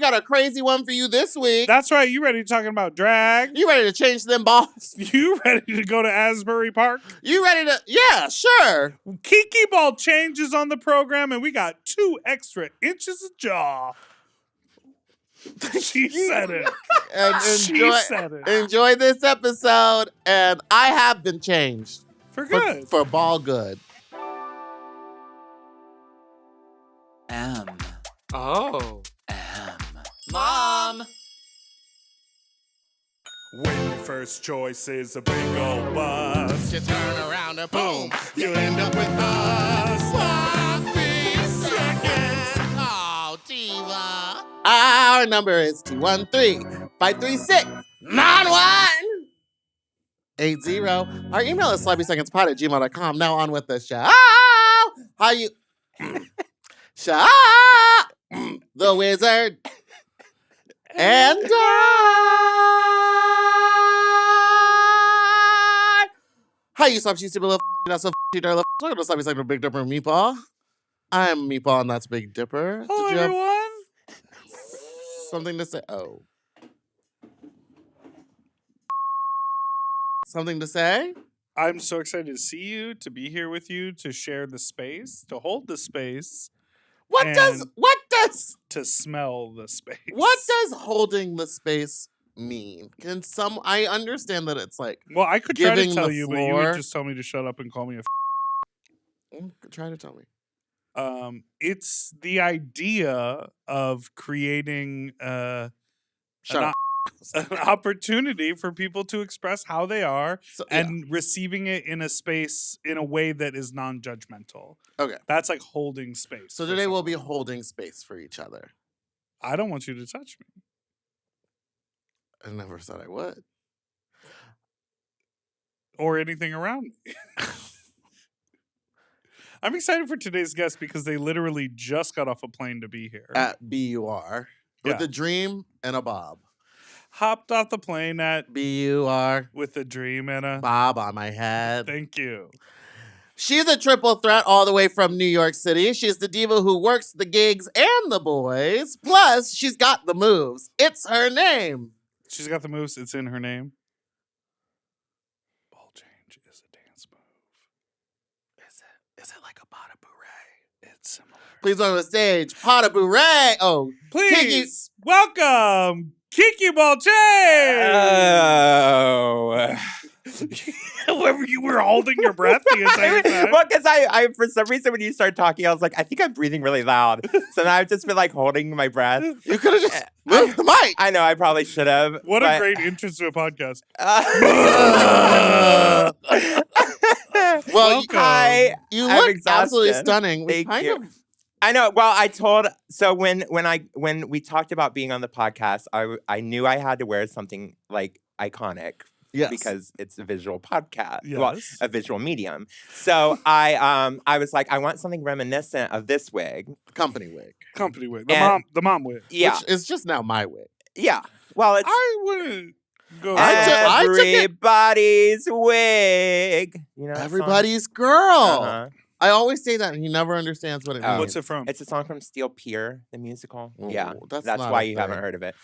got a crazy one for you this week. That's right. You ready talking about drag? You ready to change them balls? You ready to go to Asbury Park? You ready to? Yeah, sure. Kiki Ball-Change is on the program, and we got 2 extra inches of jaw. She said it. And She said it. enjoy this episode. And I have been changed. For good. For ball good. Oh. Mom! When your first choice is a big old bus, You turn around and boom, you end up with us. sloppy seconds. Oh, diva. Our number is 213-536-9180. Our email is sloppysecondspod@gmail.com. Now on with the show. How you... Show the wizard and I. How you stop? You stupid little not so you darn little. Welcome to Sloppy Second with Big Dipper and Meatball. I'm Meatball and that's Big Dipper. Hello, Did you have everyone. something to say? Oh. Something to say? I'm so excited to see you, to be here with you, to share the space, to hold the space, What does to smell the space. holding the space mean? I understand that it's like Well, I could try to giving tell the you, but you floor- would just tell me to shut up and call me a try to tell me. It's the idea of creating Shut up. an opportunity for people to express how they are So, yeah. and receiving it in a space in a way that is non-judgmental. Okay. That's like holding space. So for today we'll be someone. holding space for each other. I don't want you to touch me. I never thought I would. Or anything around me. I'm excited for today's guest because they literally just got off a plane to be here. At BUR. With Yeah. a dream and a bob. Hopped off the plane at BUR. with a dream and a Bob on my head. thank you. She's a triple threat all the way from New York City. She's the diva who works the gigs and the boys. Plus, she's got the moves. It's her name. She's got the moves. It's in her name. Ball change is a dance move. Is it like a pas de bourrée? It's similar. Please on the stage, pas de bourrée. Oh, Please welcome Kiki Ball-Change. Oh. Whoever you were holding your breath the entire time. Well, because I for some reason when you started talking, I was like, I think I'm breathing really loud. So now I've just been like holding my breath. You could have just moved the mic. I know I probably should have. What a but- great entrance to a podcast. Well, Welcome. Hi. you I'm look exhausted. absolutely stunning. We Thank kind you. of I know. Well, I told so when we talked about being on the podcast, I knew I had to wear something like iconic yes. because it's a visual podcast, well, Yes. a visual medium. So I was like, I want something reminiscent of this wig. company wig, Company wig. And- The mom wig. Yeah, which is just now my wig. yeah. Well, it's I wouldn't go. I took it- everybody's wig. You know, that song? Everybody's girl. Uh-huh. I always say that, and he never understands what it Oh. means. What's it from? It's a song from Pier, the musical. Yeah, Ooh, that's that's not why a you haven't thing. heard of it.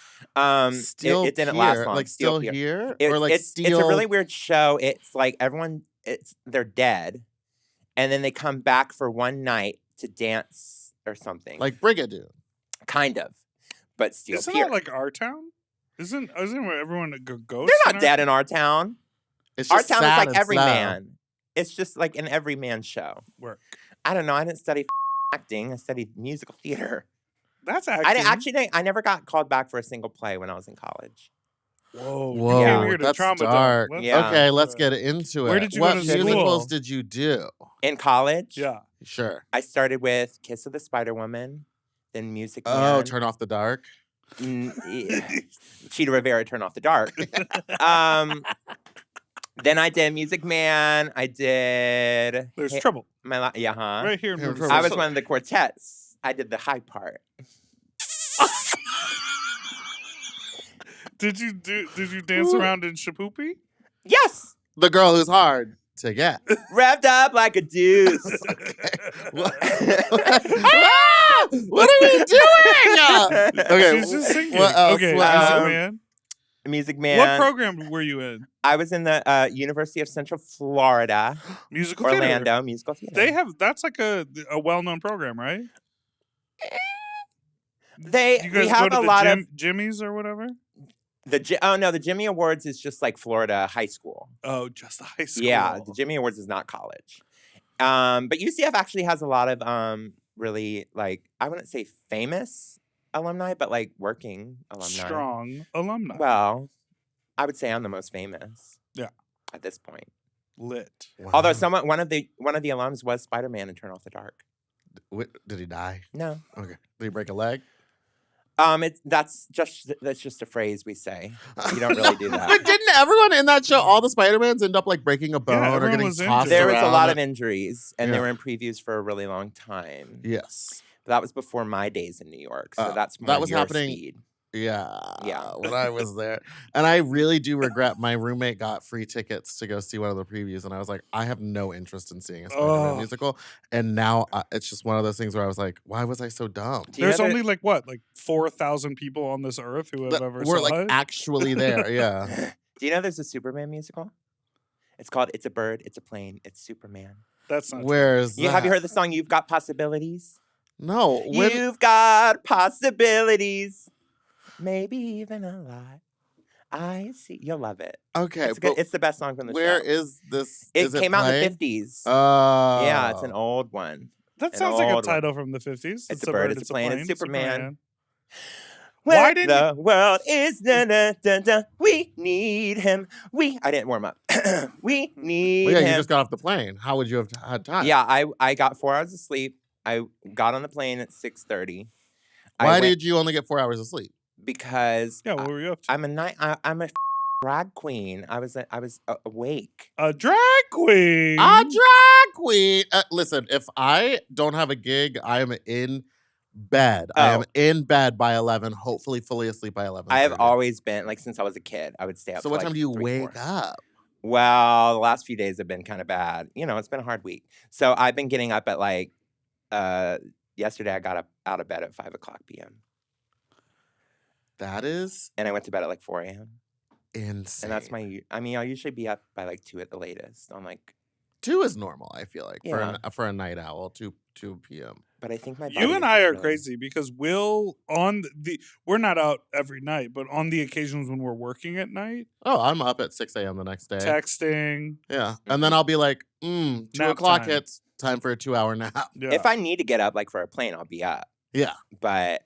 Still it didn't Pier, last long. like still Pier. here, It- or like it's still. a really weird show. It's like they're dead, and then they come back for one night to dance or something. like Brigadoon. kind of, but still Isn't Pier. that like our town? Isn't where everyone goes? They're not dead in our town. It's Our just town is sad like and everyman. It's just like an everyman show. Work. I don't know. I didn't study acting. I studied musical theater. That's acting. I didn't, actually. I never got called back for a single play when I was in college. Whoa. You Whoa, came here to that's trauma dump. dark. Let's- Yeah. Okay, let's get into it. Where did you what go to musicals school? did you do? In college, Yeah. Sure. I started with Kiss of the Spider-Woman, then Music Oh, Man. Turn Off the Dark. Yeah. Cheetah Rivera, Turn Off the Dark. Then I did Music Man. I did. There's trouble Yeah, huh? right here in Here, Riverside. I was one of the quartets. I did the high part. Did you dance around in Shapoopy? Yes, The girl who's hard to get. revved up like a deuce. What are we doing? Okay, She's just singing. what else? Okay, What Music else? Man. Music Man. What program were you in? I was in the University of Central Florida, Musical Orlando theater. musical theater. That's like a well-known program, right? You we guys have go to a the lot of Jimmy's or whatever? the Jimmy Awards is just like Florida high school. Oh, just the high school. Yeah, the Jimmy Awards is not college. But UCF actually has a lot of really like I wouldn't say famous alumni, but like working alumni. Strong alumni. Well, I would say I'm the most famous. Yeah. At this point. Lit. Wow. Although one of the alums was Spider-Man in Turn Off the Dark. Did he die? No. Okay. Did he break a leg? That's just a phrase we say. You don't really do that. But didn't everyone in that show, all the Spider-Mans, end up like breaking a bone or everyone getting was tossed injured. There was a around? lot of injuries, and they Yeah. were in previews for a really long time. Yes. But that was before my days in New York, so that's more that was your happening- speed. Yeah. When I was there. And I really do regret my roommate got free tickets to go see one of the previews. And I was like, I have no interest in seeing a Spider-Man musical. And now it's just one of those things where I was like, why was I so dumb? Do you There's know only like 4,000 people on this earth who have ever We're saw like it? actually there. Yeah. Do you know there's a Superman musical? It's called It's a Bird, It's a Plane, It's Superman. That's not Where's that? Have you heard the song You've Got Possibilities? No. When, You've got possibilities. Maybe even a lot. I see. You'll love it. okay. It's good. But It's the best song from the where show. is this? It is came out in playing? the 50s. Oh. Yeah, it's an old one. That An sounds like a old one. title from the 50s. It's a bird, it's a plane, it's Superman. Why When didn't the world is da, we need him. I didn't warm up. We need Well, yeah, you him. just got off the plane. How would you have had time? Yeah, I got 4 hours of sleep. I got on the plane at 6:30. Why did you only get 4 hours of sleep? Because Yeah, what were you up to? I'm a drag queen. I was awake. A drag queen. A drag queen. Listen, if I don't have a gig, I am in bed. I am Oh. in bed by 11, hopefully fully asleep by 11. I have always been like since I was a kid. I would stay up. So till, what like, time do you 3, wake 4. up? Well, the last few days have been kind of bad. It's been a hard week. So I've been getting up at like yesterday. I got up out of bed at 5:00 p.m. That is and I went to bed at like 4 a.m. insane. And that's I'll usually be up by like 2 at the latest. I'm like, 2 is normal, I feel like, Yeah. for a night owl, 2 p.m. but I think my You body and is I just are really- crazy because we're not out every night, but on the occasions when we're working at night, Oh, I'm up at 6 a.m. the next day. texting. Yeah. And then I'll be like, 2 Nap o'clock time. hits, time for a 2-hour nap. Yeah. If I need to get up like for a plane, I'll be up. Yeah. But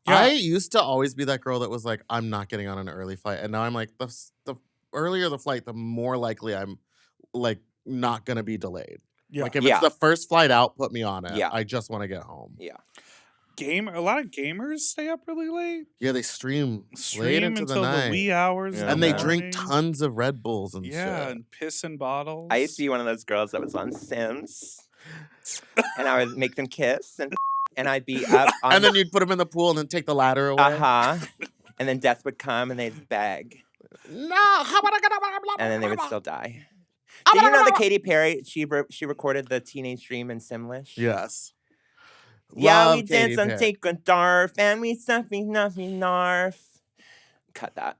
Yeah. I used to always be that girl that was like, I'm not getting on an early flight. And now I'm like, the earlier the flight, the more likely I'm like not going to be delayed. yeah. Like if Yeah. it's the first flight out, put me on it. Yeah. I just want to get home. Yeah. A lot of gamers stay up really late. Yeah, they stream late Stream into until the the night. wee hours. Yeah, in and the they man. drink morning. tons of Red Bulls and Yeah, shit. and piss in bottles. I used to be one of those girls that was on Sims. And I would make them kiss and I'd be up on And then you'd put them in the pool and then take the ladder away. uh-huh. And then death would come and they'd beg. No, how about I get And then they would still die. Did you know that Katy Perry, she recorded the Teenage Dream in Simlish? Yes. Yeah, Love we Katy dance on Perry. Take a Darf and we stuffy nothing narf. Cut that.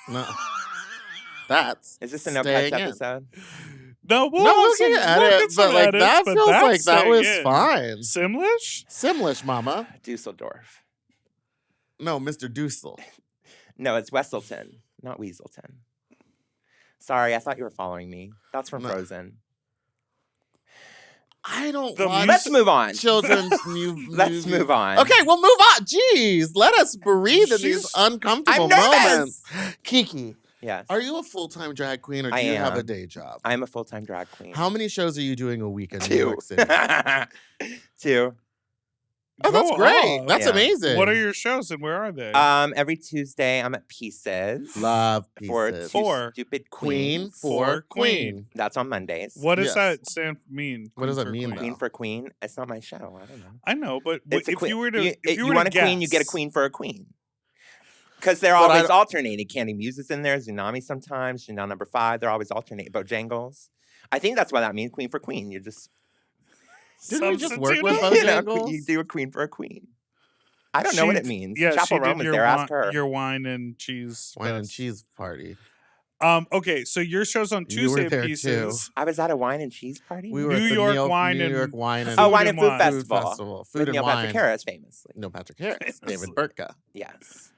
No. That's Is this a no cuts staying in. episode? No, we'll No, have we some- can we'll edit, get some but like edits, that but feels that's like that staying was in. fine. Simlish? Simlish, mama. Dusseldorf. No, Mr. Dussel. No, it's Wesselton, not Weaselton. Sorry, I thought you were following me. That's from No. Frozen. I don't The watch Let's move on. children's Let's move on. Okay, we'll move on. Jeez, let us breathe in these She's- uncomfortable I'm nervous. moments. Kiki, Yes. are you a full-time drag queen or do I you have a am. day job? I'm a full-time drag queen. How many shows are you doing a week in New 2. York City? 2. Oh, that's Go great. on. That's Yeah. amazing. What are your shows and where are they? Every Tuesday I'm at Pieces. Love For pieces. Four. Stupid Queen Queens. for Queen. queen. That's on Mondays. What does Yes. that stand mean? What does Queen that for mean, queen? though? Queen for Queen. It's not my show. I don't know. I know, but It's a if queen. you were to, if you were want to a queen, you get a guess- queen for a queen. Because they're But I always don't- alternating. Candy Muse is in there, Tsunami sometimes, Chanel number 5. They're always alternating. Bojangles. I think that's what that means, queen for queen. You're just Didn't we just work with Substitute 'em? Bojangles? You do a queen for a queen. I don't know what it means. Yeah, Chapel she Rome did was there. Ask her. your wine and cheese. Wine and fest. cheese party. Okay, so your show's on You were Tuesday there, Pieces. I was at a wine and cheese party. We were New at the York Wine New and York Wine and Oh, Wine and Food Wine. Festival. Food With and Neil wine. Patrick Harris, famously. Neil Patrick Harris, David Burtka. Yes.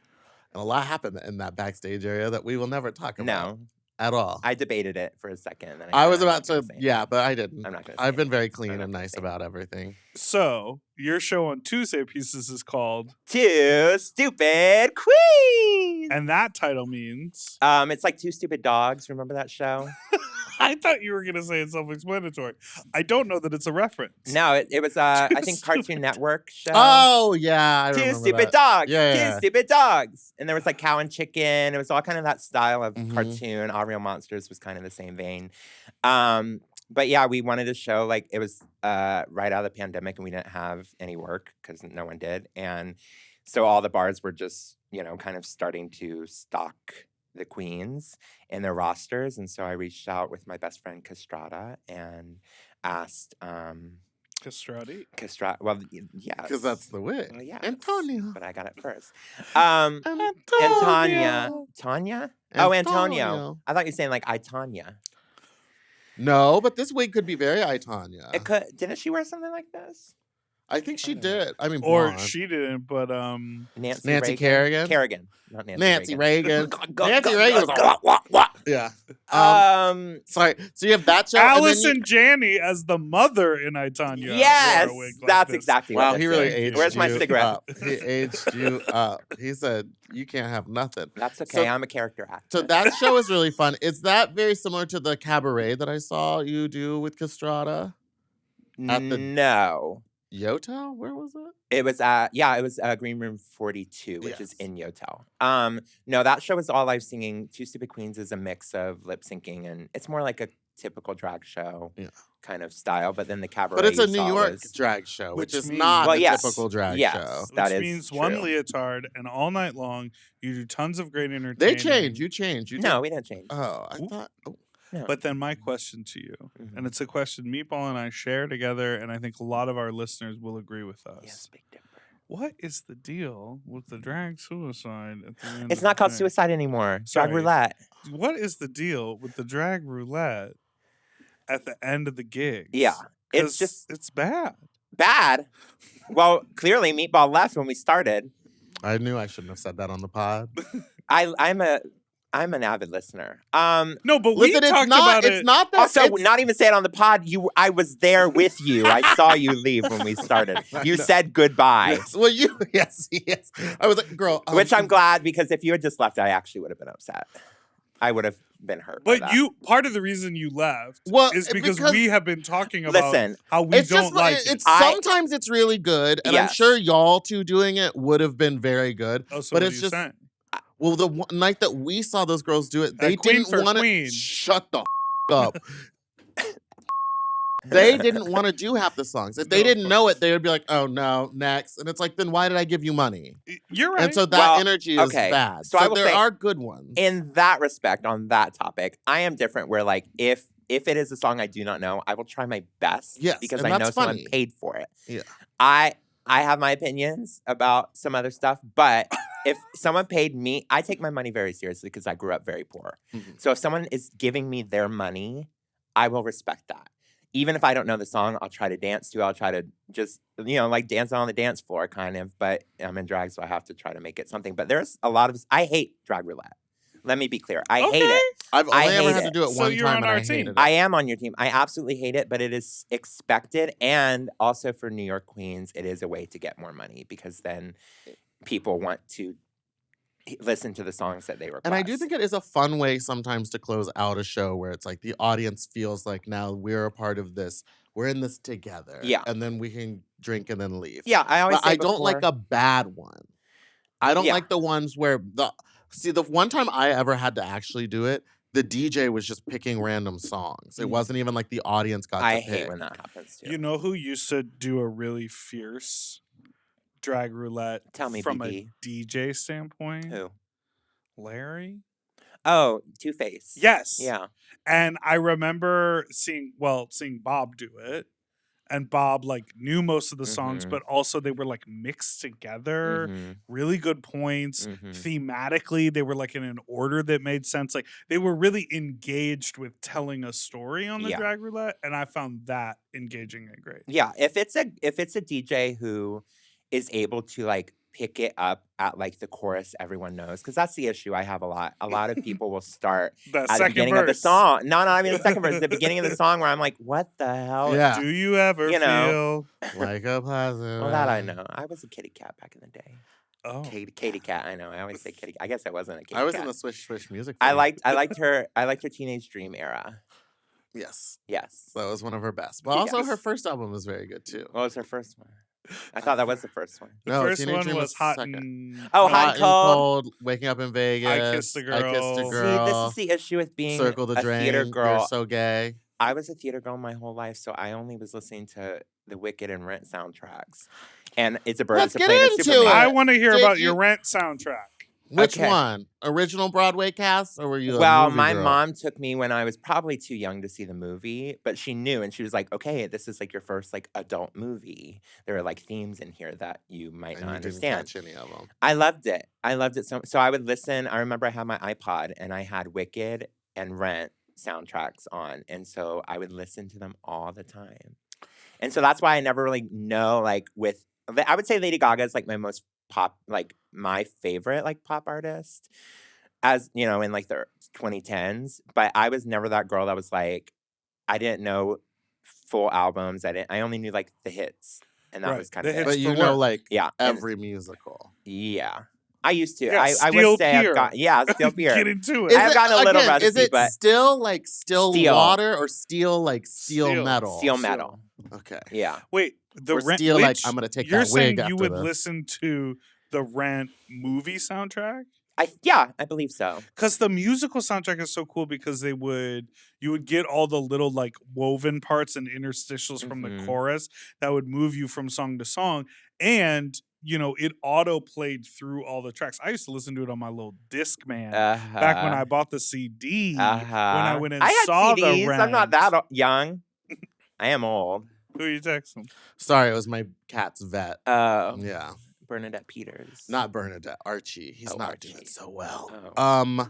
And a lot happened in that backstage area that we will never talk about No. at all. I debated it for a second. And I said, was I'm about not gonna to, say yeah, anything. but I didn't. I'm not gonna say I've been anything. very I'm clean not and gonna nice say about everything. So your show on Tuesday Pieces is called, Two Stupid Queens. and that title means. It's like Two Stupid Dogs. Remember that show? I thought you were gonna say it's self-explanatory. I don't know that it's a reference. No, it was I think Cartoon Network show. Oh, yeah. I Two remember Stupid that. Dogs. Yeah, Two yeah. Stupid Dogs. And there was like Cow and Chicken. It was all kind of that style of Mhm. cartoon. All Real Monsters was kind of the same vein. But yeah, we wanted to show like it was right out of the pandemic and we didn't have any work because no one did. And so all the bars were just, kind of starting to stock the queens in their rosters. And so I reached out with my best friend Castrata and asked Castrati. Castrata, well, yes. Because that's the way. Well, yes, Antonio. but I got it first. And Tanya. Tanya? Oh, Antonio. I thought you were saying like I, Tanya. No, but this wig could be very I, Tanya. It could, didn't she wear something like this? I think she I don't know. did. I mean, Or blonde. she didn't, but Nancy Nancy Reagan? Kerrigan? Kerrigan, not Nancy, Nancy Reagan. Go, Nancy go, Reagan go, was go. like, yeah. Sorry. So you have that show. Allison Janney as the mother in I, Tanya. Yes, wore a wig like that's this. exactly Wow, what he it really is. aged Where's my you cigarette? up. He aged you up. He said, you can't have nothing. That's okay. So- I'm a character actor. So that show is really fun. Is that very similar to the cabaret that I saw you do with Castrata? at the- No. Yotel? Where was it? It was it was Green Room 42, which is Yes. in Yotel. No, that show was all live singing. Two Stupid Queens is a mix of lip syncing and it's more like a typical drag show kind of style. But then the cabaret, But it's a you New saw York was- drag show, which Which is means- not Well, a yes. typical drag Yes. show. That Which is means one true. leotard, and all night long you do tons of great entertainment. They change. You change. You No, did- we didn't change. Oh, I Ooh. thought. Oh. No. But then my question to you, Mhm. and it's a question Meatball and I share together, and I think a lot of our listeners will agree with us. Yes, Big Dipper. What is the deal with the drag suicide at the end? It's of not the called day? suicide anymore. Sorry. Drag roulette. What is the deal with the drag roulette at the end of the gig? Yeah. It's 'Cause just it's bad. bad. Well, clearly Meatball left when we started. I knew I shouldn't have said that on the pod. I'm an avid listener. No, but Listen, we talked it's not. about It's it. not that. Also, it's- not even say it on the pod. I was there with you. I saw you leave when we started. You know. said goodbye, Yes, well, yes. I was like, girl. which I'm glad because if you had just left, I actually would have been upset. I would have been hurt. by But that. part of the reason you left Well, is because because- we have been talking about Listen, how we It's don't just like it's it. sometimes it's really good, and I'm Yes. sure y'all two doing it would have been very good. Oh, so but what it's are you just- saying? Well, the night that we saw those girls do it, they Queen didn't for want Queen. to shut the up. They didn't want to do half the songs. If they No, of didn't know course. it, they would be like, "Oh no, next." And it's like, then why did I give you money? You're right. And so that Well, energy is okay, bad. so I will there say- are good ones. in that respect, on that topic, I am different. Where like if it is a song I do not know, I will try my best. Yes, because and I know that's someone funny. paid for it. Yeah. I have my opinions about some other stuff, but if someone paid me, I take my money very seriously because I grew up very poor. Mhm. So if someone is giving me their money, I will respect that. Even if I don't know the song, I'll try to dance to. I'll try to just, like dance on the dance floor kind of, but I'm in drag, so I have to try to make it something. But there's a lot of, I hate drag roulette. Let me be clear. I hate it. I've only I ever hate had to it. do it So one you're time, on and our I team. hated it. I am on your team. I absolutely hate it, but it is expected. And also for New York queens, it is a way to get more money because then people want to listen to the songs that they request. And I do think it is a fun way sometimes to close out a show where it's like the audience feels like now we're a part of this. We're in this together. Yeah. And then we can drink and then leave. Yeah, I always But say I don't like before- a bad one. I don't Yeah. like the ones where the one time I ever had to actually do it, the DJ was just picking random songs. It Mm. wasn't even like the audience got I to hate pick. when that happens too. You know who used to do a really fierce drag roulette Tell me, from BB. a DJ standpoint? Who? Larry? Oh, Two-Face. Yes. Yeah. And I remember seeing Bob do it. and Bob like knew most of the songs, Mhm. but also they were like mixed together. Mhm. Really good points. Mhm. Thematically, they were like in an order that made sense. Like they were really engaged with telling a story on the Yeah. drag roulette, and I found that engaging and great. Yeah, if it's a DJ who is able to like pick it up at like the chorus everyone knows, because that's the issue I have a lot. A lot of people will start The at the second beginning of the verse. song. No, not even the second verse. The beginning of the song where I'm like, what the hell? Yeah. Do you ever You know. feel? Like a pleasant. Well, that I know. I was a kitty cat back in the day. Oh, Katy cat. I know. I always say kitty. I guess I wasn't a kitty I was cat. in the Swish Swish music. I video. liked her Teenage Dream era. Yes. Yes. That was one of her best. But also Yes. her first album was very good too. What was her first one? I thought that was the first one. the No, first Teenage one Dream was Hot second. and Oh, no, Hot and Cold. Waking Up in Vegas. Kissed a I Kissed a Girl. Girl. See, this is the issue with being Circle the a Drain. theater girl. You're so gay. I was a theater girl my whole life, so I only was listening to the Wicked and Rent soundtracks. And It's a Bird, Let's It's a get Plane, and into Superman. it. I want to hear Did about you- your Rent soundtrack. Which Okay. one? Original Broadway cast, or were you? Well, movie my girl? mom took me when I was probably too young to see the movie, but she knew, and she was like, "Okay, this is like your first like adult movie. There are like themes in here that you might And not you understand." didn't catch any of them. I loved it. I loved it so I would listen. I remember I had my iPod and I had Wicked and Rent soundtracks on, and so I would listen to them all the time. And so that's why I never really know like with I would say Lady Gaga is like my most pop, like my favorite like pop artist, as you know, in like the 2010s. But I was never that girl that was like, I didn't know full albums. I only knew like the hits, and that Right, was kind the of hits it. But you for know, work. like Yeah, and- every musical. yeah. I used to. Yeah, I Steel would say Pier. I've got Steel Pier. Get into it. Is I've gotten a little Is rusty, it but- still like still Steel. water or steel like steel Steel. metal? Steel metal. Okay. Yeah. Wait, the Or Rent. Steel, like, which I'm gonna take you're that saying wig you after would this. listen to the Rent movie soundtrack? I believe so. Because the musical soundtrack is so cool because you would get all the little like woven parts and interstitials from the Mhm. chorus that would move you from song to song, and it auto played through all the tracks. I used to listen to it on my little Discman back when I bought the CD. When I went and I had saw CDs. the Rent. I'm not that young. I am old. Who you texting? Sorry, it was my cat's vet. Yeah. Bernadette Peters. Not Bernadette, Archie. He's Oh, not Archie. doing so well. Oh.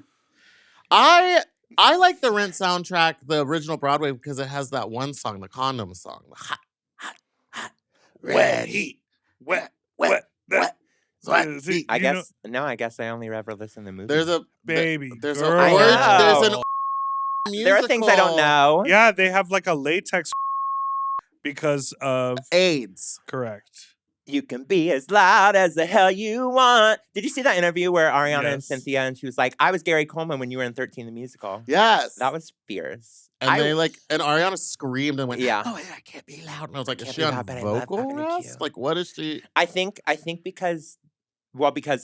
I like the Rent soundtrack, the original Broadway, because it has that one song, the condom song. The hot, hot, Wet heat. Wet. sweat See, heat. I you know- guess no. I guess I only ever listen to the movie. There's a Baby, There's girl. a I there's know. an There are things I don't musical. know. Yeah, they have like a latex because of AIDS. correct. You can be as loud as the hell you want. Did you see that interview where Ariana and Yes. Cynthia and she was like, "I was Gary Coleman when you were in 13 the musical." Yes. That was fierce. And they and Ariana screamed and went, Yeah. "Oh yeah, I can't be loud." And I was like, "Is can't she be on loud, but I love vocal Avenue rest? Q. Like, what is she?" I think because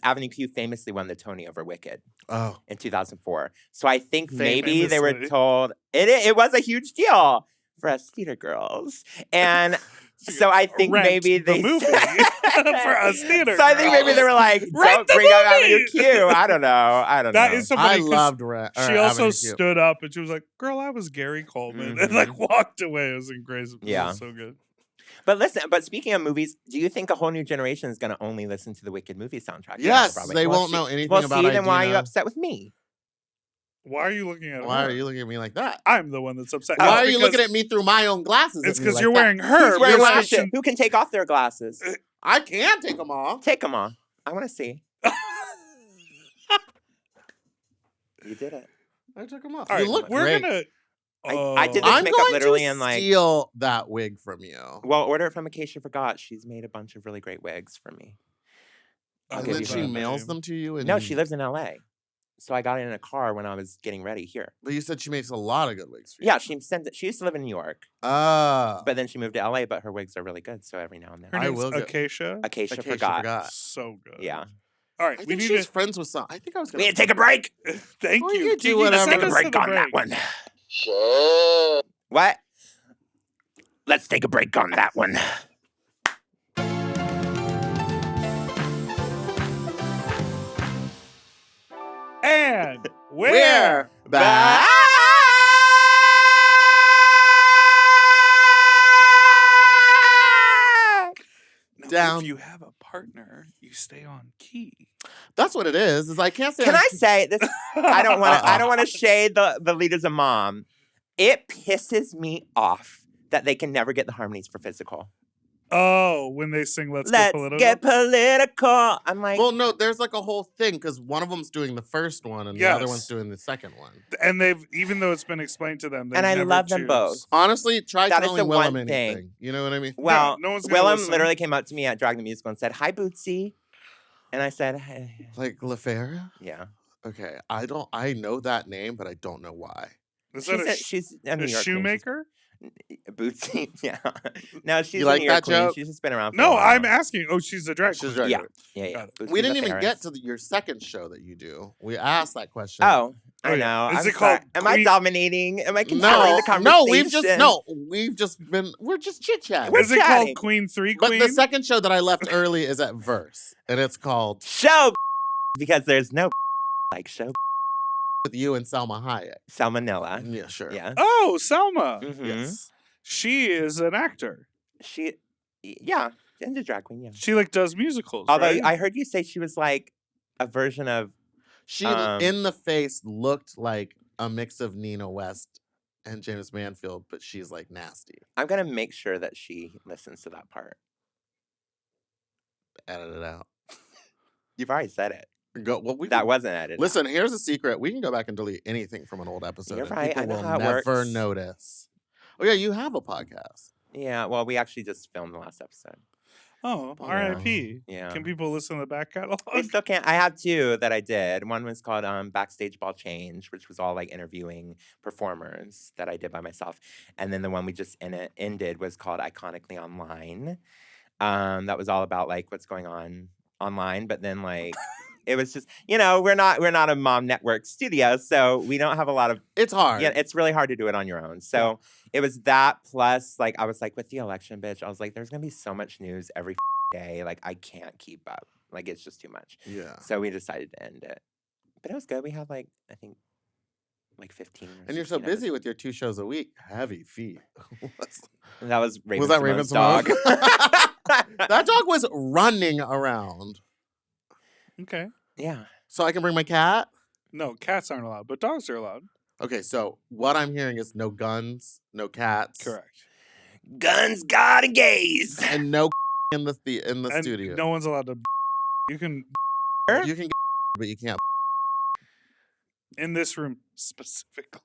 Avenue Q famously won the Tony over Wicked Oh, in 2004. So I think maybe they were Famously. told it was a huge deal for us theater girls. And so I think Rent maybe the they movie for us theater So I think maybe girls. they were like, Rent "Don't the bring up Avenue movie!" Q." I don't know. That know. is so I funny 'cause loved she also Avenue Q. stood up and she was like, "Girl, I was Gary Coleman," and like walked away. It was crazy. Yeah. It was so good. But speaking of movies, do you think a whole new generation is going to only listen to the Wicked movie soundtrack? Yes, Probably. they Well, won't know anything well, about see, then why are you Idina. upset with me? Why are you looking at Why her? are you looking at me like that? I'm the one that's upset. Why It's are you because- looking at me through my own glasses? It's at me because like you're that? wearing her. Who's wearing You're glasses? switching- Who can take off their glasses? I can take them off. Take them off. I want to see. You did it. I took them off. All You right, look we're great. gonna. I did this I'm makeup going literally to in, like- steal that wig from you. Well, order it from Acacia Forgot. She's made a bunch of really great wigs for me. I'll And give then you she that. mails them to you. And No, she lives in LA. So I got it in a car when I was getting ready here. But you said she makes a lot of good wigs for you. Yeah, she used to live in New York, Ah. but then she moved to LA, but her wigs are really good. So every now and then. Her I name's will go- Acacia. Acacia, Acacia Forgot. So good. Yeah. All right, I we think need she's to. friends with some. I think I was We gonna need to take a break. Thank Well, you you. could do Kiki, whatever. send Take a us break to the on that break. one. What? Let's take a break on that one. And we're back. down. If you have a partner, you stay on key. That's what it is. Is I can't say. Can I say this? I don't want to. I don't want to shade the leaders of Mom. It pisses me off that they can never get the harmonies for physical. Oh, when they sing "Let's Get political," I'm like, well, no, there's like a whole thing because one of them's doing the first one and the other one's doing the second one. And they've, even though it's been explained to them, and I love them both. Honestly, try that telling Willem anything. You know what I mean? Well, no one's gonna Willem listen. literally came up to me at Drag the Musical and said, "Hi, Bootsy," and I said, "Hey." Like LaFera? Yeah. Okay, I know that name, but I don't know why. Is that she's a New a York shoemaker? Bootsy, yeah. No, she's You like a New York that queen. joke? She's just been around for a No, while. I'm asking. Oh, she's a drag queen. She's a drag Yeah, queen. yeah. We didn't even get to your second show that you do. We asked that question. Oh, I know. Is I'm it called? Am I dominating? Am I controlling the conversation? we've just we're just chit chatting. Is it called Queen 3 Queen? But the second show that I left early is at Verse, and it's called Show, because there's no like show with you and Selma Hayek. Salmonella. Yeah, sure. Yeah. Oh, Selma. Mm-hmm. Yes. She is an actor. Yeah, and a drag queen. Yeah. She like does musicals. Although right? I heard you say she was like a version of. She in the face looked like a mix of Nina West and James Manfield, but she's like nasty. I'm gonna make sure that she listens to that part. Edit it out. You've already said it. That wasn't edited. Listen, here's a secret. We can go back and delete anything from an old episode. You're right. I know how it never works. notice. Oh yeah, you have a podcast. Yeah. Well, we actually just filmed the last episode. Oh, R.I.P. Yeah. Can people listen to the back catalog? We still can't. I have two that I did. One was called Backstage Ball Change, which was all like interviewing performers that I did by myself. And then the one we just ended was called Iconically Online. That was all about like what's going on online. But then like it was just, we're not a mom network studio, so we don't have a lot of. It's hard. Yeah, it's really hard to do it on your own. So it was that plus like I was like with the election, bitch. I was like, there's gonna be so much news every day. Like I can't keep up. Like it's just too much. Yeah. So we decided to end it. But it was good. We had like I think like 15. And you're so busy with your 2 shows a week. Heavy feet. That was Raven. Was that Simone's Raven dog? That dog was running around. Okay. Yeah. So I can bring my cat? No, cats aren't allowed, but dogs are allowed. Okay, so what I'm hearing is no guns, no cats. Correct. Guns, God, and gays. And no in the And studio. no one's allowed to. You can You can but you can't. in this room specifically.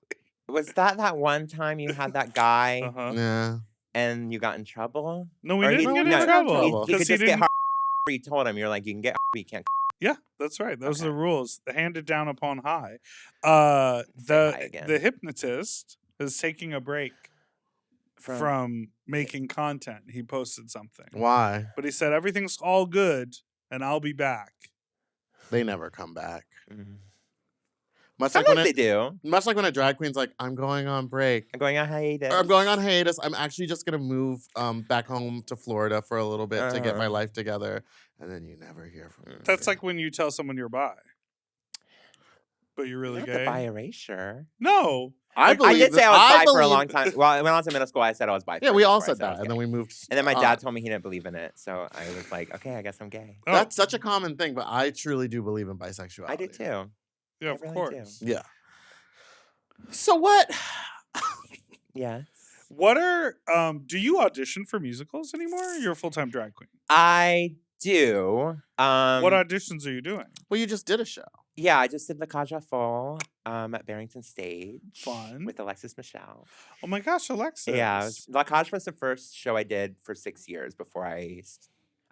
Was that one time you had that guy Uh-huh. Yeah. and you got in trouble? No, we Or didn't get no, in no, trouble. He could 'cause just get didn't- hard. You told him you're like you can get, but you can't. Yeah, that's right. Those are the Okay. rules. Handed down upon high. Say hi The again. hypnotist is taking a break from making content. He posted something. Why? But he said everything's all good and I'll be back. They never come back. Mhm. Much like, Sometimes they do. much like when a drag queen's like, I'm going on break. I'm going on hiatus. Or I'm going on hiatus. I'm actually just gonna move back home to Florida for a little bit to get my life together. And then you never hear from them. That's like when you tell someone you're bi. But you're really Not gay. the bi erasure. No. I did say I was bi for a believe- long time. Well, when I was in middle school, I said I was bi. Yeah, first we all before I said I that. was And then gay. we moved. And then my dad told me he didn't believe in it. So I was like, okay, I guess I'm gay. Oh, That's such a common thing, but I truly do believe in bisexuality. I do too. yeah, I of really course. Yeah. So what? Yes. What are do you audition for musicals anymore? You're a full-time drag queen. I do. What auditions are you doing? Well, you just did a show. Yeah, I just did La Cage aux Folles at Barrington Stage. Fun. With Alexis Michelle. Oh my gosh, Alexis. Yeah, La Cage was the first show I did for 6 years before I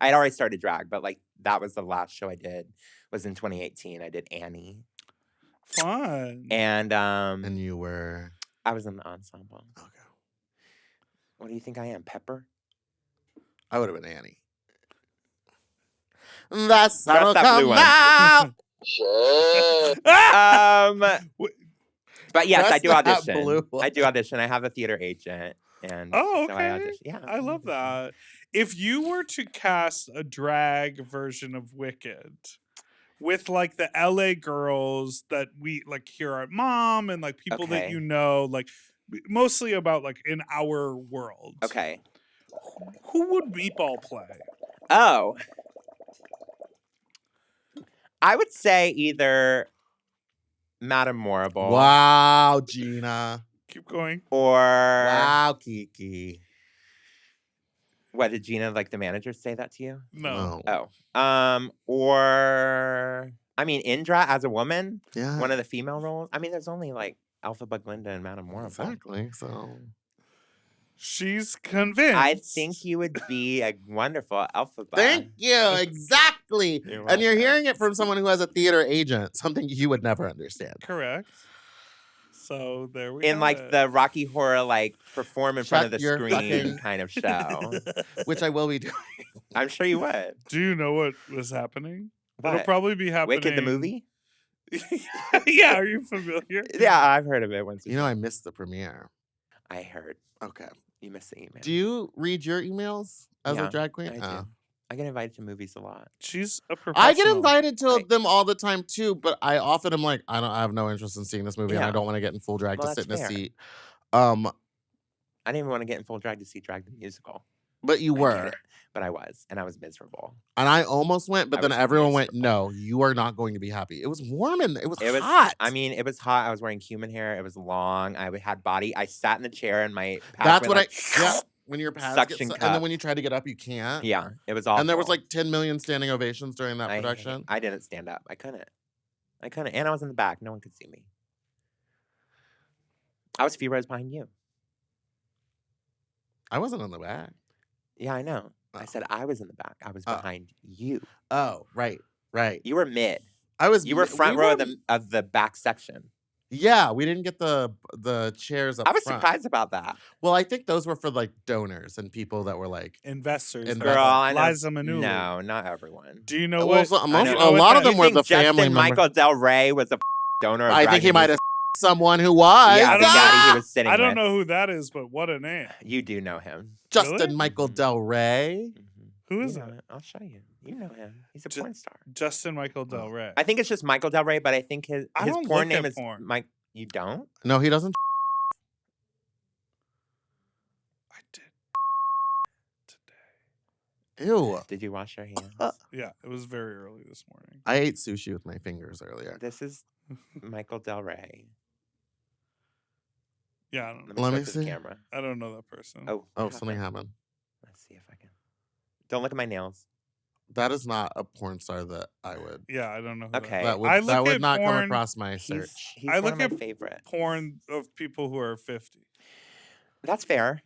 had already started drag, but like that was the last show I did was in 2018. I did Annie. Fun. And you were. I was in the ensemble. Okay. What do you think I am, Pepper? I would have been Annie. That's Press that come blue one. now. But yes, Press I do that audition. blue one. I do audition. I have a theater agent, and Oh, so I okay. audition. Yeah, I love that. If you were to cast a drag version of Wicked with like the LA girls that we like here at Mom and like people that Okay. you know, like mostly about like in our world. Okay. Who would Meatball play? Oh. I would say either Madame Morrible. Wow, Gina. Keep going. Or wow, Kiki. What did Gina, like the manager, say that to you? No. Oh. Or I mean, Indra as a woman. Yeah. One of the female roles. I mean, there's only like Alpha Glinda and Madame Morrible. Exactly. So She's convinced. I think you would be a wonderful Alphaba. thank you. Exactly. And you're hearing it from someone who has a theater agent, something you would never understand. Correct. So there we go. In like the Rocky Horror, like perform in front of the your screen fucking- kind of show. Which I will be doing. I'm sure you would. Do you know what was happening? It'll What? probably be happening. Wicked the movie? Yeah, are you familiar? Yeah, I've heard of it once. You know, I missed the premiere. I heard. Okay. You missed the email. Do you read your emails as Yeah, a drag queen? I do. I get invited to movies a lot. She's a professional. I get invited to Right. them all the time too, but I often am like, I have no interest in seeing this movie, and I Yeah. don't want to get in full drag Well, to sit in that's a fair. seat. I didn't even want to get in full drag to see Drag the Musical. But you I get were, it, but I was, and I was miserable. and I almost went, but I then was everyone went, miserable. "No, you are not going to be happy." It was warm and it was It was hot. I mean, it was hot. I was wearing human hair. It was long. I had body. I sat in the chair and my pads That's went what like, yeah. When your pads Suction and then cup. when you try to get up, you can't. Yeah, it was awful. And there was like 10 million standing ovations during that production. I didn't stand up. I couldn't. And I was in the back. No one could see me. I was a few rows behind you. I wasn't in the back. Yeah, I know. I Oh. said I was in the back. I was Oh. behind you. Oh, right. You were mid. I was. You were front we row were- of the back section. Yeah, we didn't get the chairs up I was front. surprised about that. Well, I think those were for like donors and people that were like. Investors. Investors. Girl, I know. Liza Minnelli. No, not everyone. Do you know Well, what? so I most, know. a You know lot what of them You were think the family Justin members. Michael Del Rey was a donor of I think he Drag might have Music? someone who was. Yeah, the daddy he Ah! was sitting I don't with. know who that is, but what a name. You do know him. Justin Really? Michael Mhm. Del Rey. Who is You know it? it. I'll show you. You know him. He's a Ju- porn star. Justin Michael Del Rey. I think it's just Michael Del Rey, but I think his I don't porn look name at is porn. Mike. You don't? No, he doesn't. I did today. Ew. Did you wash your hands? Yeah, it was very early this morning. I ate sushi with my fingers earlier. This is Michael Del Rey. Yeah, I don't Let know. me Let show me it to the see. camera. I don't know that person. Oh, Oh, what something happened? happened. Let's see if I can. Don't look at my nails. That is not a porn star that I would. Yeah, I don't know. Who that Okay. is. That I would, look that would at not come porn- across my search. He's I one look of my at favorite. Porn of people who are 50. That's fair.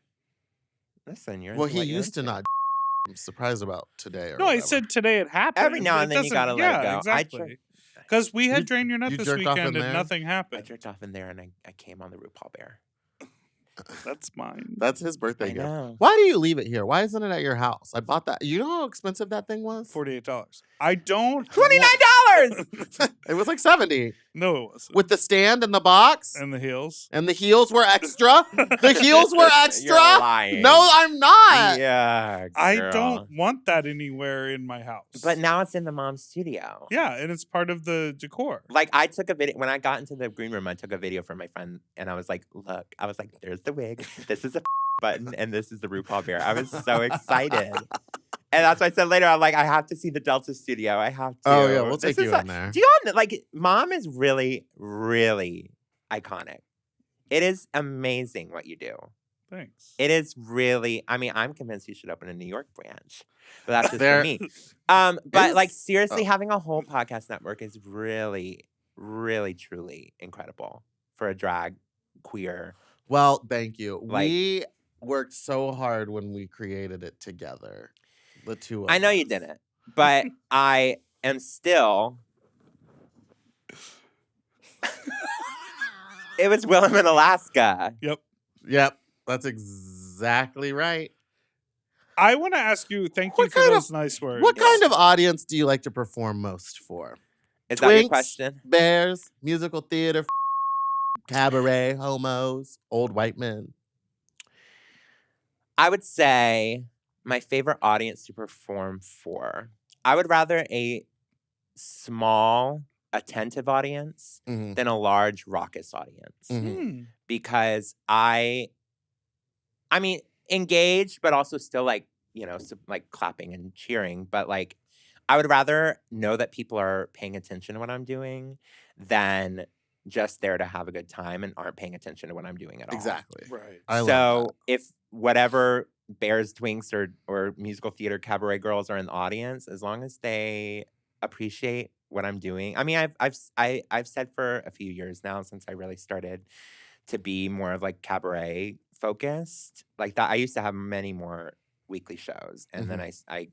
Listen, you're Well, into he what you're used to into. not. I'm surprised about today. Or No, I whatever. said today it happened. Every now but and it then you doesn't- gotta let it go. Exactly. Because we had You- Drain Your Nut you this jerked off in weekend and there? nothing I happened. jerked off in there and I came on the RuPaul Bear. That's mine. That's his birthday I gift. know. Why do you leave it here? Why isn't it at your house? I bought that. You know how expensive that thing was? $48. I don't. $29! It was like 70 No, it wasn't. with the stand and the box, And the heels. and the heels were extra. The heels were extra. You're lying. No, I'm not. Yeah, I girl. don't want that anywhere in my house. But now it's in the mom's studio. Yeah, and it's part of the decor. Like I took a video when I got into the green room. I took a video from my friend, and I was like, "Look," I was like, "There's the wig. This is a button, and this is the RuPaul Bear." I was so excited, and that's why I said later, I'm like, "I have to see the Delta studio. I have to." Oh yeah, we'll This take is you a- in there. Do you all know, like Mom is really, really iconic. It is amazing what you do. Thanks. It is really. I mean, I'm convinced you should open a New York branch, but that's just There- for me. But is- like seriously, oh. having a whole podcast network is really, really, truly incredible for a drag queer. Well, thank you. Like- We worked so hard when we created it together. The two of I know you us. didn't, but I am still. It was Willem in Alaska. Yep, that's exactly right. I want to ask you, thank you What for kind those nice words. What kind of audience do you like to perform most for? Is that your Twinks, question? Bears, musical theater, cabaret, homos, old white men. I would say my favorite audience to perform for. I would rather a small, attentive audience Mhm. than a large, raucous audience. Mhm. Hmm. Because I mean, engaged, but also still like like clapping and cheering. But like, I would rather know that people are paying attention to what I'm doing than just there to have a good time and aren't paying attention to what I'm doing at all. Exactly. Right. I love So if whatever Bears, Twinks, or musical theater cabaret girls are in the audience, as long as they appreciate what I'm doing. I mean, I've said for a few years now, since I really started to be more of like cabaret focused, like that. I used to have many more weekly shows, and then I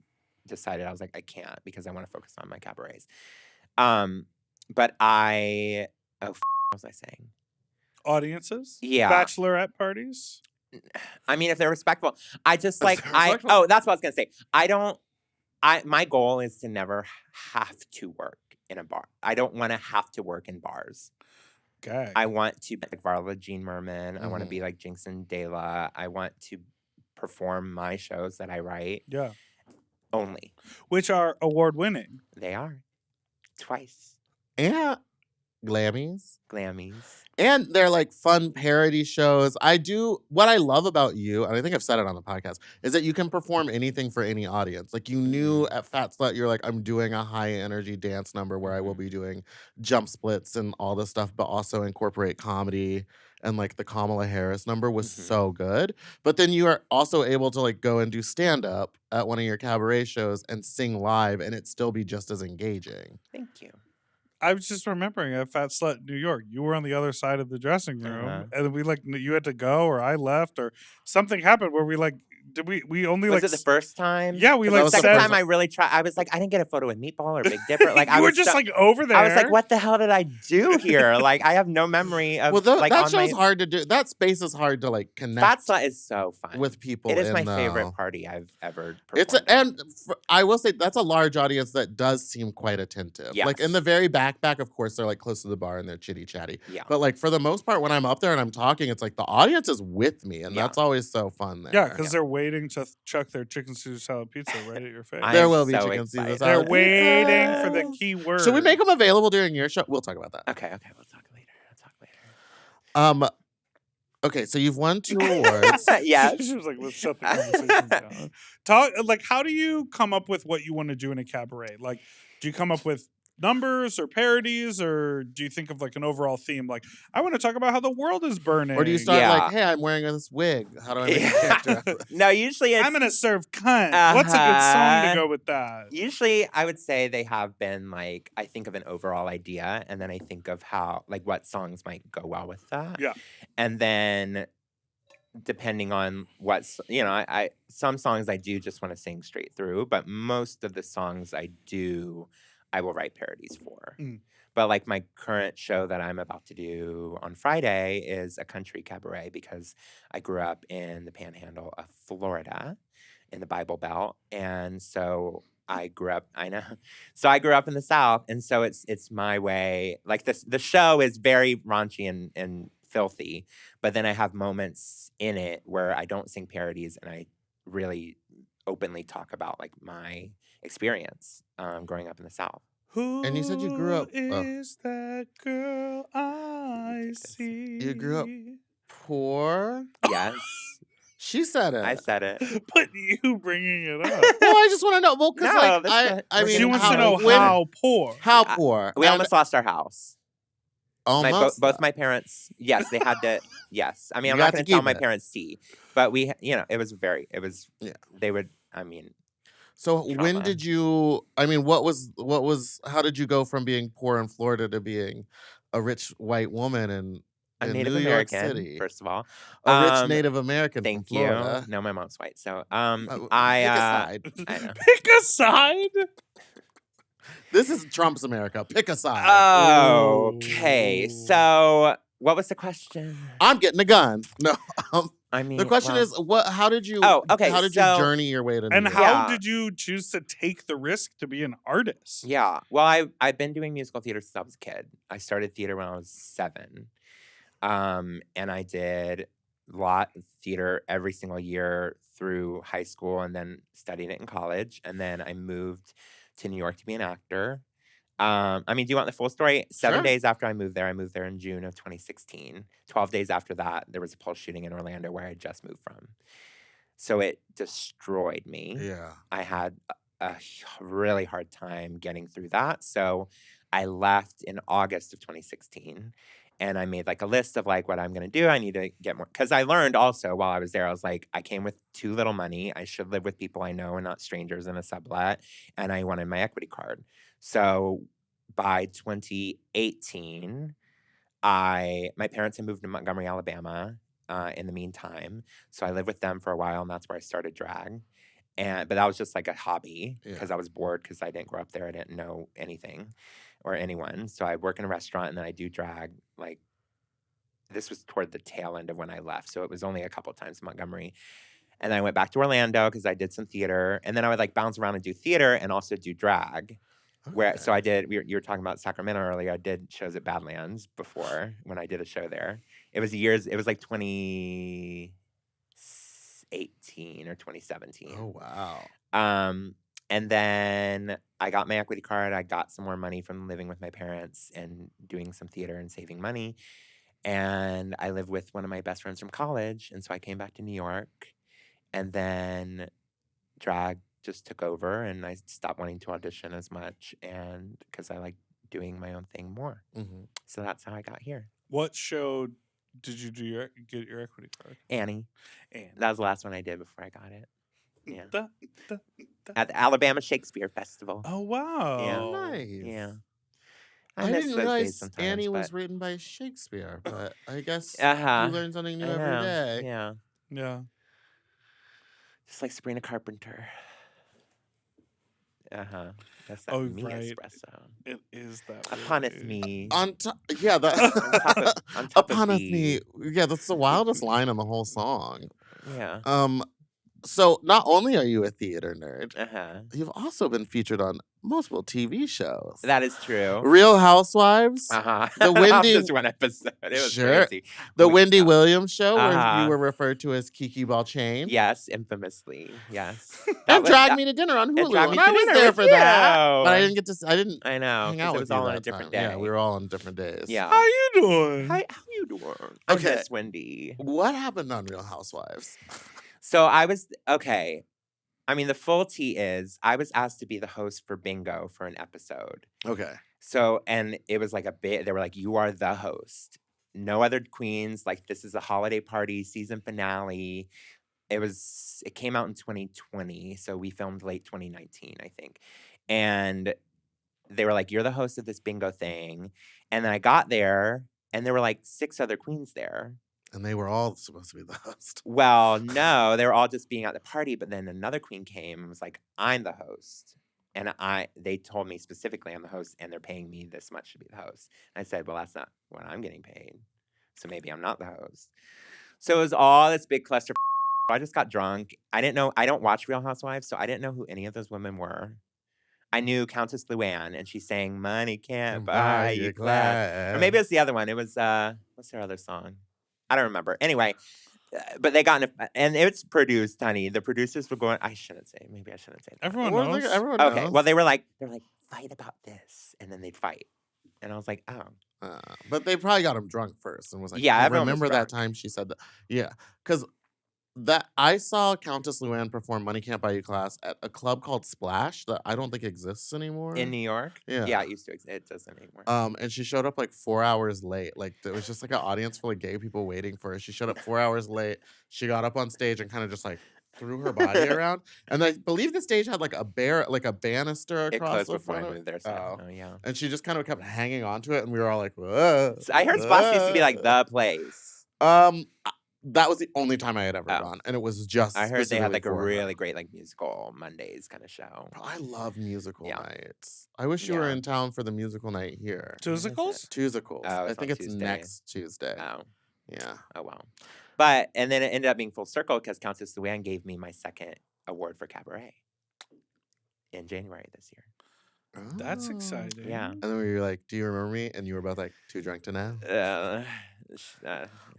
decided, I was like, I can't, because I want to focus on my cabarets. But what was I saying? Audiences? Yeah. Bachelorette parties? I mean, if they're respectful, I just like, they're respectful. oh, that's what I was going to say. My goal is to never have to work in a bar. I don't want to have to work in bars. Okay. I want to be like Varla Jean Merman. I want to be like Jinx and Dela. I want to perform my shows that I write. Yeah. Only. Which are award-winning. They are. Twice. And Glammies. And they're like fun parody shows. What I love about you, and I think I've said it on the podcast, is that you can perform anything for any audience. Like you knew at Fat Slut, you're like, I'm doing a high energy dance number where I will be doing jump splits and all this stuff, but also incorporate comedy. And like the Kamala Harris number was so good. But then you are also able to like go and do stand up at one of your cabaret shows and sing live, and it still be just as engaging. Thank you. I was just remembering at Fat Slut New York, you were on the other side of the dressing room, and we like you had to go, or I left, or something happened where we like we only was it the first time? Yeah, we like the second time I really tried. I was like, I didn't get a photo with Meatball or Big Dipper. Like you were just like over there. I was like, what the hell did I do here? Like I have no memory of. Well, like, that show's hard to do. That space is hard to like connect. Fat Slut is so fun with people. It is my favorite party I've ever performed. It's I will say that's a large audience that does seem quite attentive. Yes. Like in the very back, of course, they're like close to the bar and they're chitty chatty. Yeah. But like for the most part, when I'm up there and I'm talking, it's like the audience is with me, and that's always so fun there. Yeah, because they're waiting to chuck their chicken Caesar salad pizza right at your face. There will be chicken Caesar salad. They're waiting for the key word. Should we make them available during your show? We'll talk about that. Okay, we'll talk later. Okay, so you've won 2 awards. Yeah. She was like, let's shut the conversation down. Talk, like, how do you come up with what you want to do in a cabaret? Like, do you come up with numbers or parodies, or do you think of like an overall theme? Like, I want to talk about how the world is burning. Or do you start like, hey, I'm wearing this wig. How do I make a character? No, usually it's... I'm going to serve cunt. What's a good song to go with that? Usually I would say they have been like, I think of an overall idea, and then I think of how, like, what songs might go well with that. Yeah. And then depending on what's, I some songs I do just want to sing straight through, but most of the songs I will write parodies for. But like my current show that I'm about to do on Friday is a country cabaret, because I grew up in the panhandle of Florida in the Bible Belt. And so I grew up in the South. And so it's my way. Like the show is very raunchy and filthy, but then I have moments in it where I don't sing parodies and I really openly talk about like my experience growing up in the South. And you said you grew up. Is that girl I see? You grew up poor? Yes. She said it. I said it. But you bringing it up. Well, I just want to know. Well, because I mean, she wants to know how poor. How poor? We almost lost our house. Almost. Both my parents. Yes, they had to. Yes, I mean, I'm not going to tell my parents but it was they would. I mean. So trauma. when did you? I mean, what was? How did you go from being poor in Florida to being a rich white woman in Native New American, York City? First of all, a rich Native American. Thank from Florida. you. No, my mom's white, so pick a side. I know. Pick a side. This is Trump's America. Pick a side. Okay, so what was the question? I'm getting a gun. No. I mean, the question is, how did you? Okay. How did you journey your way to? And New York? how did you choose to take the risk to be an artist? Yeah. Well, I've been doing musical theater since I was a kid. I started theater when I was 7, and I did a lot of theater every single year through high school, and then studied it in college, and then I moved to New York to be an actor. I mean, do you want the full story? 7 days after I moved there in June of 2016. 12 days after that, there was a Pulse shooting in Orlando where I just moved from. So it destroyed me. Yeah. I had a really hard time getting through that. So I left in August of 2016. And I made like a list of like what I'm going to do. I need to get more. Because I learned also while I was there, I was like, I came with too little money. I should live with people I know and not strangers in a sublet. And I wanted my equity card. So by 2018, my parents had moved to Montgomery, Alabama in the meantime. So I lived with them for a while, and that's where I started drag. But that was just like a hobby because I was bored because I didn't grow up there. I didn't know anything or anyone. So I work in a restaurant, and then I do drag. Like, this was toward the tail end of when I left. So it was only a couple times in Montgomery. And then I went back to Orlando because I did some theater. And then I would like bounce around and do theater and also do drag. So I did, you were talking about Sacramento earlier. I did shows at Badlands before when I did a show there. It was like 2018 or 2017. Oh, wow. And then I got my equity card. I got some more money from living with my parents and doing some theater and saving money. And I lived with one of my best friends from college. And so I came back to New York. And then drag just took over, and I stopped wanting to audition as much, and because I like doing my own thing more. Mm-hmm. So that's how I got here. What show did you get your equity card? Annie. That was the last one I did before I got it. Yeah. At the Alabama Shakespeare Festival. Oh, wow. Yeah. Nice. Yeah. I didn't realize Annie was written by Shakespeare, but I guess you learn something new every day. Yeah. Yeah. Just like Sabrina Carpenter. That's that me espresso. It is that. Uponneth me. On top of me. Yeah, that's the wildest line in the whole song. Yeah. So not only are you a theater nerd, you've also been featured on multiple TV shows. That is true. Real Housewives. The Wendy. Just one episode. It was crazy. The Wendy Williams show, where you were referred to as Kiki Ball-Change. Yes, infamously. Yes. And Drag Me to Dinner on Hulu. And I was there for that, but I didn't get to. I didn't. I know. Hang out with it was all on a different day. Yeah, we were all on different days. Yeah. How you doing? How you doing? Okay, Miss Wendy. What happened on Real Housewives? So I was okay. I mean, the full tea is I was asked to be the host for Bingo for an episode. Okay. So, and it was like they were like, you are the host. No other queens. Like, this is a holiday party, season finale. It came out in 2020. So we filmed late 2019, I think. And they were like, you're the host of this bingo thing. And then I got there and there were like 6 other queens there. And they were all supposed to be the host. Well, no, they were all just being at the party. But then another queen came and was like, I'm the host. And they told me specifically I'm the host and they're paying me this much to be the host. And I said, well, that's not what I'm getting paid. So maybe I'm not the host. So it was all this big cluster. I just got drunk. I didn't know. I don't watch Real Housewives, so I didn't know who any of those women were. I knew Countess Luann, and she sang "Money Can't Buy You Class." Or maybe it was the other one. It was what's their other song? I don't remember. Anyway, but they got and it's produced, honey. The producers were going. I shouldn't say. Maybe I shouldn't say that. Everyone knows. Everyone okay. knows. Well, they're like fight about this, and then they'd fight, and I was like, oh. But they probably got him drunk first and was like, yeah, I remember that time she said that. Yeah, because I saw Countess Luann perform "Money Can't Buy You Class" at a club called Splash that I don't think exists anymore in New York. Yeah, it used to. It doesn't anymore. And she showed up like 4 hours late. Like there was just like an audience full of gay people waiting for her. She showed up 4 hours late. She got up on stage and kind of just like threw her body around. And I believe the stage had like a banister across the front. It closed before I moved there. So yeah. And she just kind of kept hanging on to it, and we were all like, whoa. So I heard Splash used to be like the place. That was the only time I had ever gone, and it was just. I heard they had like a really great like musical Mondays kind of show. I love musical nights. I wish you were in town for the musical night here. Tusicals? Oh, I think it's next Tuesday. Oh, yeah. Oh wow. And then it ended up being full circle because Countess Luann gave me my second award for cabaret in January this year. Oh. That's exciting. Yeah. And then we were like, "Do you remember me?" And you were both like, "Too drunk to know."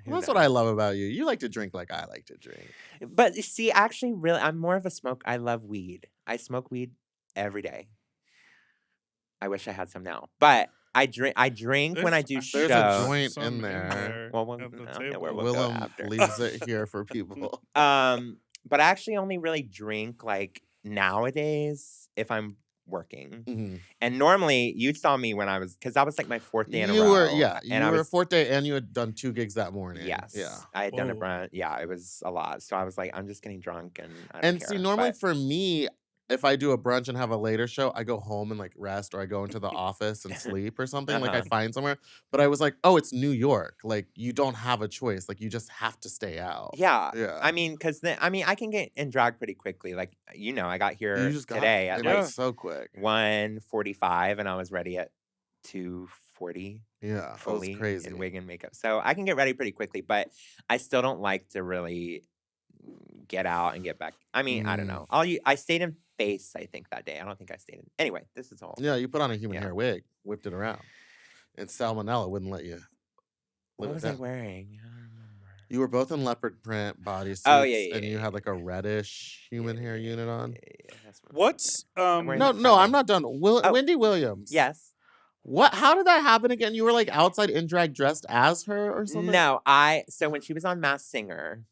That's what I love about you. You like to drink like I like to drink. But you see, actually, really, I'm more of a smoke. I love weed. I smoke weed every day. I wish I had some now, but I drink when I do shows. There's a joint in there. Well, we'll Willem go after. leaves it here for people. But I actually only really drink like nowadays if I'm working. Mm-hmm. And normally you saw me when I was, because that was like my 4th day in a You row. were, and you I were was, 4th day, and you had done 2 gigs that morning. yes, Yeah. I had done a Whoa. brunch. Yeah, it was a lot. So I was like, I'm just getting drunk and I don't And care. see, normally But for me, if I do a brunch and have a later show, I go home and like rest, or I go into the office and sleep or something. Like I find somewhere. But I was like, oh, it's New York. Like you don't have a choice. Like you just have to stay out. yeah, Yeah. I mean, because I can get in drag pretty quickly. Like, I got here You just got today at it Yeah. like like so quick. 1:45 and I was ready at 2:40. Yeah. That was Fully crazy. in wig and makeup. So I can get ready pretty quickly, but I still don't like to really get out and get back. I mean, I don't know. I stayed in face, I think, that day. I don't think I stayed in. Anyway, this is all. Yeah, you put on a human Yeah. hair wig, whipped it around. And Salmonella wouldn't let you What live it was I down. wearing? I don't remember. You were both in leopard print bodysuits. Oh, yeah, and you yeah, had like a reddish human hair unit on. Yeah, that's what I'm What's wearing No, the no, I'm Friday. not done. Oh. Wendy Williams. Yes. What? How did that happen again? You were like outside in drag dressed as her or something? No, so when she was on Masked Singer,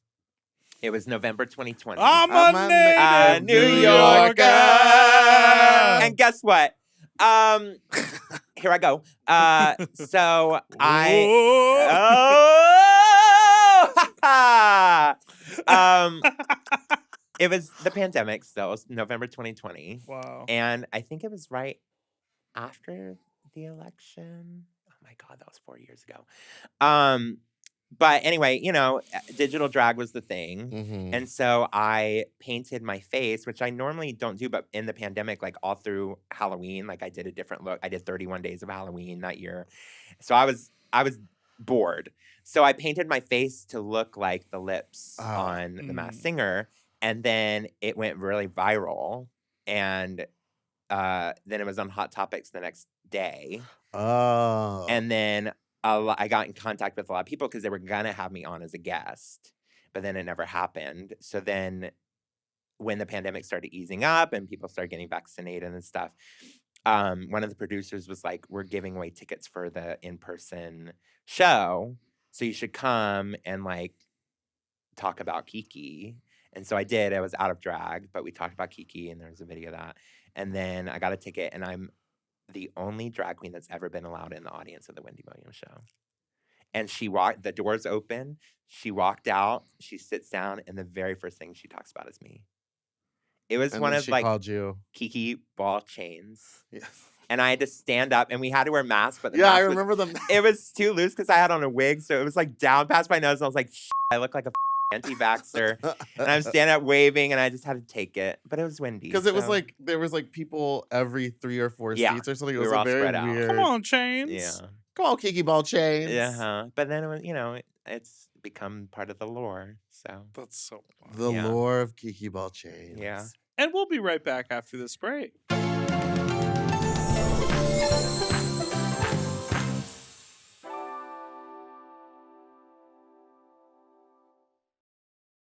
it was November 2020. I'm I'm a a native New New Yorker. Yorker. And guess what? Here I go. So it was the pandemic still. It was November 2020. Wow. And I think it was right after the election. Oh my God, that was 4 years ago. But anyway, digital drag was the thing. Mm-hmm. And so I painted my face, which I normally don't do, but in the pandemic, like all through Halloween, like I did a different look. I did 31 days of Halloween that year. So I was bored. So I painted my face to look like the lips on The Masked Singer. And then it went really viral. And then it was on Hot Topics the next day. Oh. And then I got in contact with a lot of people because they were going to have me on as a guest, but then it never happened. So then when the pandemic started easing up and people started getting vaccinated and stuff, one of the producers was like, we're giving away tickets for the in-person show. So you should come and like talk about Kiki. And so I did. I was out of drag, but we talked about Kiki and there was a video of that. And then I got a ticket and I'm the only drag queen that's ever been allowed in the audience of the Wendy Williams show. And the doors open, she walked out, she sits down, and the very first thing she talks about is me. It was one of she like called you Kiki Ball-Change. Yes. And I had to stand up and we had to wear masks, but the Yeah, mask I remember them. it was too loose because I had on a wig, so it was like down past my nose, and I was like, I look like a anti-vaxxer. And I'm standing up waving and I just had to take it. But it was windy. Because it was like there was like people every 3 or 4 seats or something. It we was were all very spread out. weird. Come on, Chains. Yeah. Come on, Kiki Ball-Change. Yeah. But then it was, it's become part of the lore. So That's so fun. The Yeah. lore of Kiki Ball-Change. yeah. And we'll be right back after this break.